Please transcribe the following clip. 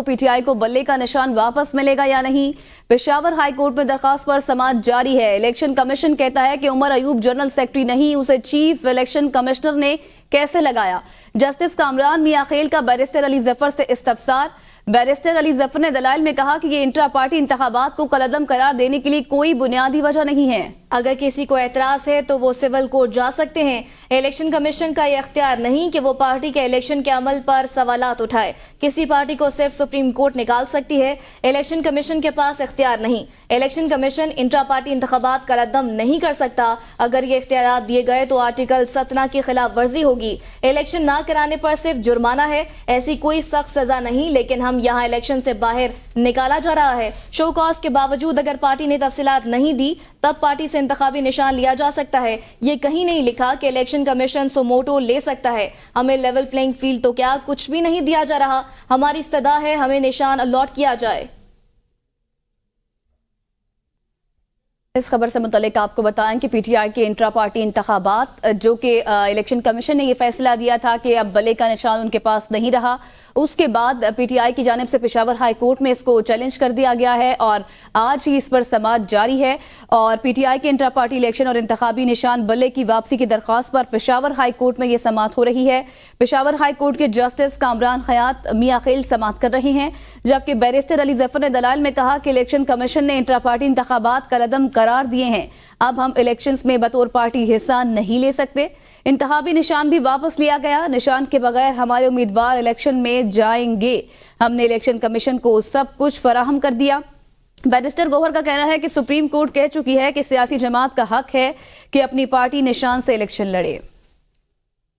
PTI को बल्ले का निशान वापस मिलेगा या नहीं। पेशावर हाई कोर्ट में दरखास्त पर समाअत जारी है। इलेक्शन कमीशन कहता है कि उमर अयूब जनरल सेक्रेटरी नहीं, उसे चीफ इलेक्शन कमिश्नर ने कैसे लगाया। जस्टिस कामरान मियां खेल का बैरिस्टर अली जफर से इस्तफसार। बैरिस्टर अली जफर ने दलाइल में कहा कि ये इंट्रा पार्टी इंतखाबात को कलअदम करार देने के लिए कोई बुनियादी वजह नहीं है। अगर किसी को एतराज है तो वो सिविल कोर्ट जा सकते हैं। इलेक्शन कमीशन का यह इख्तियार नहीं कि वो पार्टी के इलेक्शन के अमल पर सवालात उठाए। किसी पार्टी को सिर्फ सुप्रीम कोर्ट निकाल सकती है, इलेक्शन कमीशन के पास इख्तियार नहीं। इलेक्शन कमीशन इंट्रा पार्टी इंतखाबात कलअदम नहीं कर सकता। अगर ये इख्तियार दिए गए तो आर्टिकल 17 की खिलाफ वर्जी होगी। इलेक्शन ना कराने पर सिर्फ जुर्माना है, ऐसी कोई सख्त सजा नहीं, लेकिन हम यहाँ इलेक्शन से बाहर निकाला जा रहा है। शो कॉज के बावजूद अगर पार्टी ने तफसीलात नहीं दी तब पार्टी से इंतखाबी निशान लिया जा सकता है। ये कहीं नहीं लिखा कि इलेक्शन कमीशन सुमोटो ले सकता है। हमें लेवल प्लेइंग फील्ड तो क्या कुछ भी नहीं दिया जा रहा। हमारी इस्तदा है हमें निशान अलॉट किया जाए। इस खबर से मुतल्लिक आपको बताएं कि पीटीआई के इंट्रा पार्टी इंतखाबात जो कि इलेक्शन कमीशन ने यह फैसला दिया था कि अब बल्ले का निशान उनके पास नहीं रहा, उसके बाद पीटीआई की जानिब से पेशावर हाई कोर्ट में इसको चैलेंज कर दिया गया है और आज ही इस पर समाअत जारी है। और पीटीआई के इंट्रा पार्टी इलेक्शन और इंतखाबी निशान बल्ले की वापसी की दरख्वास्त पर पेशावर हाई कोर्ट में यह समाअत हो रही है। पेशावर हाई कोर्ट के जस्टिस कामरान खयात मियां खेल समाअत कर रहे हैं, जबकि बैरिस्टर अली जफर ने दलाइल में कहा कि इलेक्शन कमीशन ने इंट्रा पार्टी इंतखाबात कलअदम करार दिए हैं। अब हम इलेक्शंस में बतौर पार्टी हिस्सा नहीं ले सकते। इंतखाबी निशान भी वापस लिया गया। निशान के बगैर हमारे उम्मीदवार इलेक्शन में जाएंगे। हमने इलेक्शन कमीशन को सब कुछ फराहम कर दिया। बैरिस्टर गौहर का कहना है कि सुप्रीम कोर्ट कह चुकी है कि सियासी जमात का हक है कि अपनी पार्टी निशान से इलेक्शन लड़े।